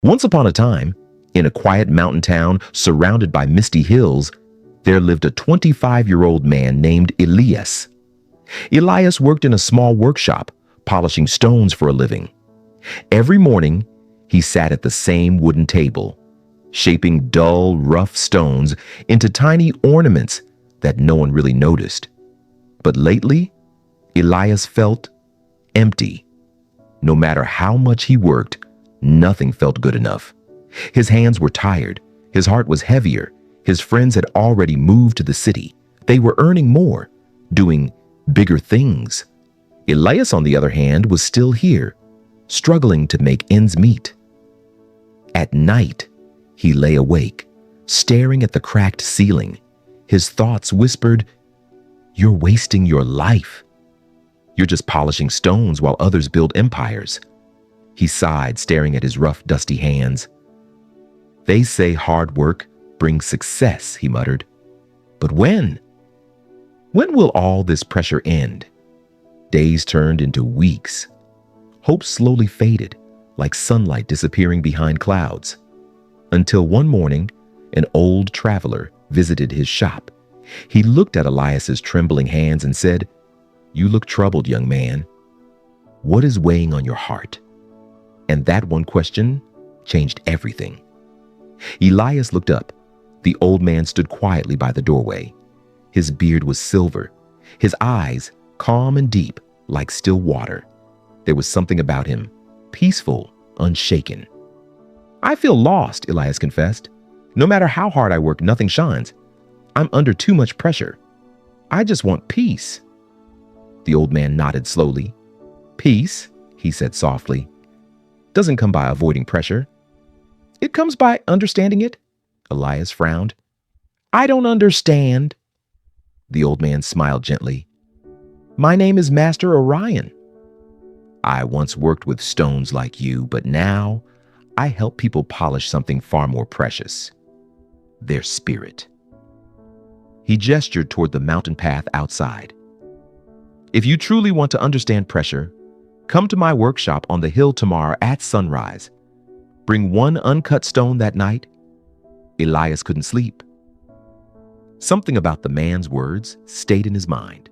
Once upon a time, in a quiet mountain town surrounded by misty hills, there lived a 25-year-old man named Elias. Elias worked in a small workshop, polishing stones for a living. Every morning, he sat at the same wooden table, shaping dull, rough stones into tiny ornaments that no one really noticed. But lately, Elias felt empty. No matter how much he worked, nothing felt good enough. His hands were tired. His heart was heavier. His friends had already moved to the city. They were earning more, doing bigger things. Elias, on the other hand, was still here, struggling to make ends meet. At night, he lay awake, staring at the cracked ceiling. His thoughts whispered, "You're wasting your life. You're just polishing stones while others build empires." He sighed, staring at his rough, dusty hands. "They say hard work brings success," he muttered. "But when? When will all this pressure end?" Days turned into weeks. Hope slowly faded, like sunlight disappearing behind clouds. Until one morning, an old traveler visited his shop. He looked at Elias's trembling hands and said, "You look troubled, young man. What is weighing on your heart?" And that one question changed everything. Elias looked up. The old man stood quietly by the doorway. His beard was silver, his eyes calm and deep, like still water. There was something about him, peaceful, unshaken. "I feel lost," Elias confessed. "No matter how hard I work, nothing shines. I'm under too much pressure. I just want peace." The old man nodded slowly. "Peace," he said softly, "doesn't come by avoiding pressure. It comes by understanding it." Elias frowned. "I don't understand." The old man smiled gently. "My name is Master Orion. I once worked with stones like you, but now I help people polish something far more precious: their spirit." He gestured toward the mountain path outside. "If you truly want to understand pressure, come to my workshop on the hill tomorrow at sunrise. Bring one uncut stone that night." Elias couldn't sleep. Something about the man's words stayed in his mind.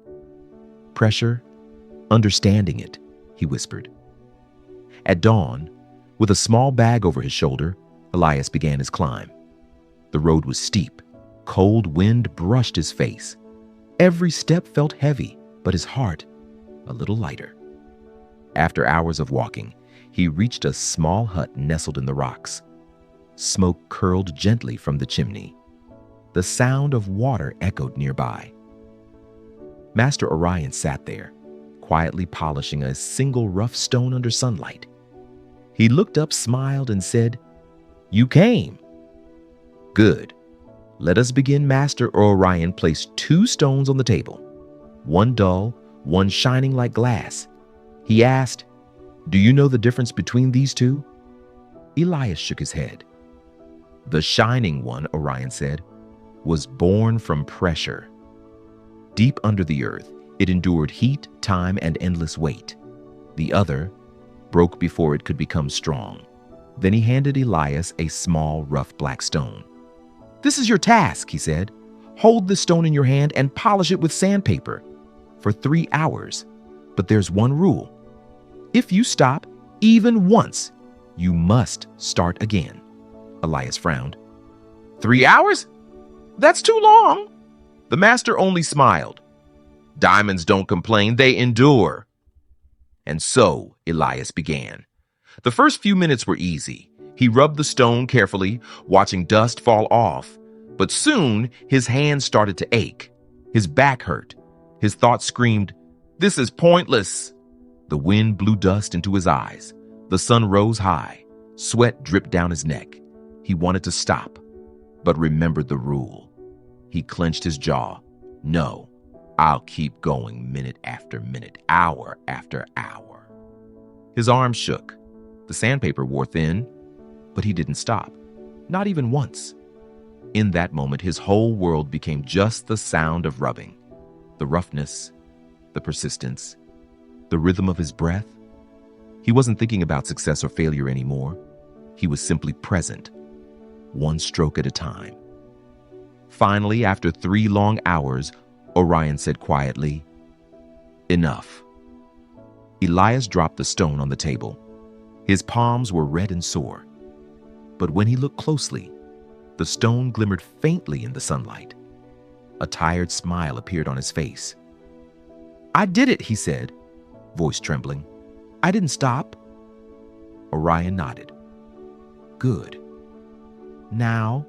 "Pressure, understanding it," he whispered. At dawn, with a small bag over his shoulder, Elias began his climb. The road was steep. Cold wind brushed his face. Every step felt heavy, but his heart a little lighter. After hours of walking, he reached a small hut nestled in the rocks. Smoke curled gently from the chimney. The sound of water echoed nearby. Master Orion sat there, quietly polishing a single rough stone under sunlight. He looked up, smiled, and said, "You came. Good. Let us begin." Master Orion placed 2 stones on the table, one dull, one shining like glass. He asked, "Do you know the difference between these two?" Elias shook his head. "The shining one," Orion said, "was born from pressure. Deep under the earth, it endured heat, time, and endless weight. The other broke before it could become strong." Then he handed Elias a small, rough black stone. "This is your task," he said. "Hold this stone in your hand and polish it with sandpaper for 3 hours. But there's one rule. If you stop, even once, you must start again." Elias frowned. 3 hours? That's too long." The master only smiled. "Diamonds don't complain, they endure." And so Elias began. The first few minutes were easy. He rubbed the stone carefully, watching dust fall off. But soon his hands started to ache. His back hurt. His thoughts screamed, "This is pointless." The wind blew dust into his eyes. The sun rose high. Sweat dripped down his neck. He wanted to stop, but remembered the rule. He clenched his jaw. "No, I'll keep going minute after minute, hour after hour." His arms shook. The sandpaper wore thin, but he didn't stop, not even once. In that moment, his whole world became just the sound of rubbing, the roughness, the persistence, the rhythm of his breath. He wasn't thinking about success or failure anymore. He was simply present, one stroke at a time. Finally, after 3 long hours, Orion said quietly, "Enough." Elias dropped the stone on the table. His palms were red and sore. But when he looked closely, the stone glimmered faintly in the sunlight. A tired smile appeared on his face. "I did it," he said, voice trembling. "I didn't stop." Orion nodded. "Good. Now,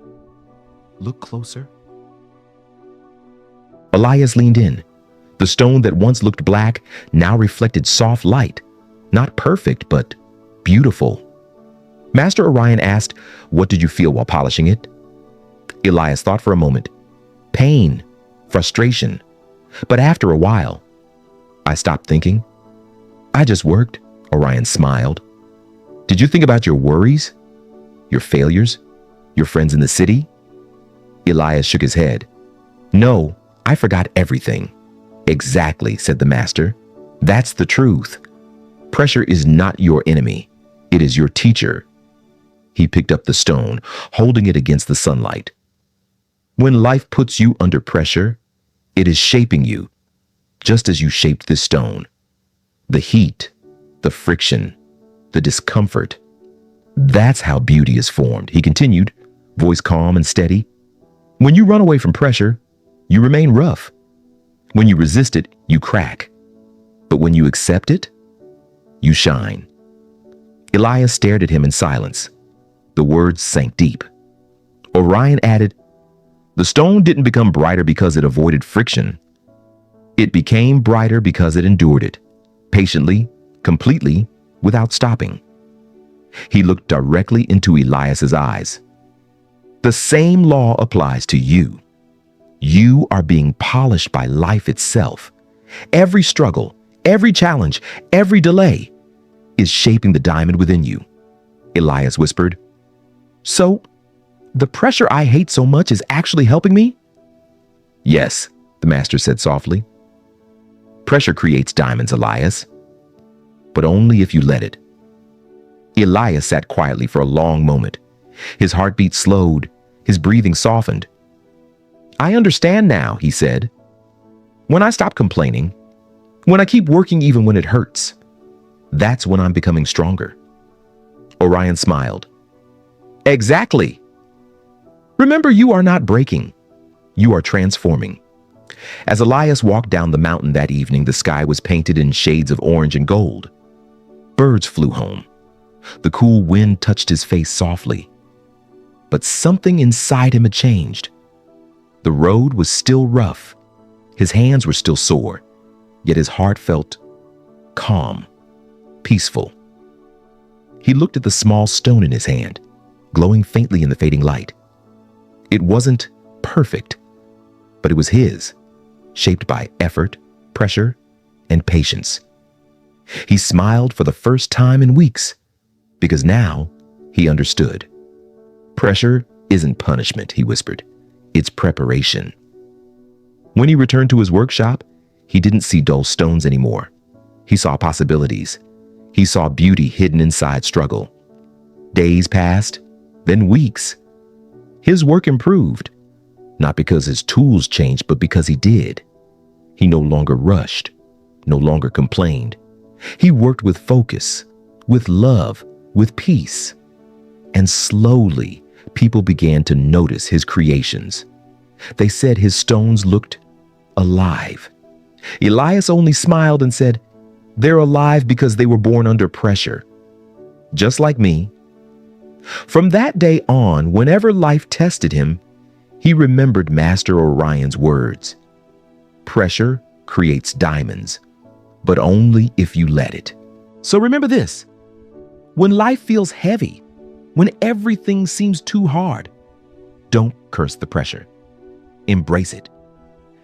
look closer." Elias leaned in. The stone that once looked black now reflected soft light. Not perfect, but beautiful. Master Orion asked, "What did you feel while polishing it?" Elias thought for a moment. Pain, frustration. But after a while, "I stopped thinking. I just worked." Orion smiled. "Did you think about your worries? Your failures? Your friends in the city?" Elias shook his head. "No, I forgot everything." "Exactly," said the master. "That's the truth. Pressure is not your enemy. It is your teacher." He picked up the stone, holding it against the sunlight. When life puts you under pressure, it is shaping you, just as you shaped this stone. The heat, the friction, the discomfort. That's how beauty is formed, he continued, voice calm and steady. When you run away from pressure, you remain rough. When you resist it, you crack. But when you accept it, you shine. Elias stared at him in silence. The words sank deep. Orion added, "The stone didn't become brighter because it avoided friction. It became brighter because it endured it, patiently, completely, without stopping." He looked directly into Elias's eyes. "The same law applies to you. You are being polished by life itself. Every struggle, every challenge, every delay is shaping the diamond within you." Elias whispered, "So, the pressure I hate so much is actually helping me?" "Yes," the master said softly. "Pressure creates diamonds, Elias, but only if you let it." Elias sat quietly for a long moment. His heartbeat slowed, his breathing softened. "I understand now," he said. "When I stop complaining, when I keep working even when it hurts, that's when I'm becoming stronger." Orion smiled. "Exactly. Remember, you are not breaking. You are transforming." As Elias walked down the mountain that evening, the sky was painted in shades of orange and gold. Birds flew home. The cool wind touched his face softly. But something inside him had changed. The road was still rough. His hands were still sore, yet his heart felt calm, peaceful. He looked at the small stone in his hand, glowing faintly in the fading light. It wasn't perfect, but it was his, shaped by effort, pressure, and patience. He smiled for the first time in weeks, because now he understood. "Pressure isn't punishment," he whispered. "It's preparation." When he returned to his workshop, he didn't see dull stones anymore. He saw possibilities. He saw beauty hidden inside struggle. Days passed, then weeks. His work improved, not because his tools changed, but because he did. He no longer rushed, no longer complained. He worked with focus, with love, with peace. And slowly, people began to notice his creations. They said his stones looked alive. Elias only smiled and said, "They're alive because they were born under pressure, just like me." From that day on, whenever life tested him, he remembered Master Orion's words. Pressure creates diamonds, but only if you let it. So remember this: when life feels heavy, when everything seems too hard, don't curse the pressure. Embrace it,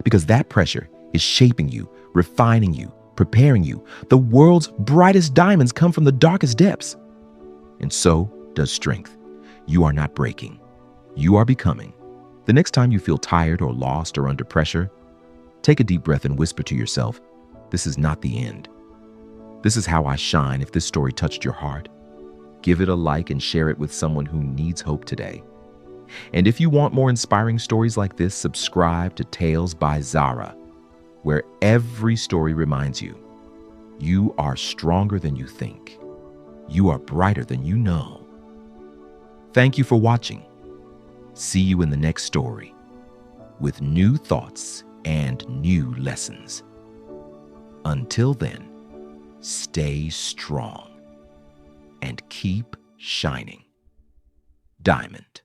because that pressure is shaping you, refining you, preparing you. The world's brightest diamonds come from the darkest depths. And so does strength. You are not breaking. You are becoming. The next time you feel tired or lost or under pressure, take a deep breath and whisper to yourself, "This is not the end. This is how I shine." If this story touched your heart, Give it a like and share it with someone who needs hope today. And if you want more inspiring stories like this, subscribe to Tales by Zahra, where every story reminds you, you are stronger than you think. You are brighter than you know. Thank you for watching. See you in the next story with new thoughts and new lessons. Until then, stay strong and keep shining. Diamond.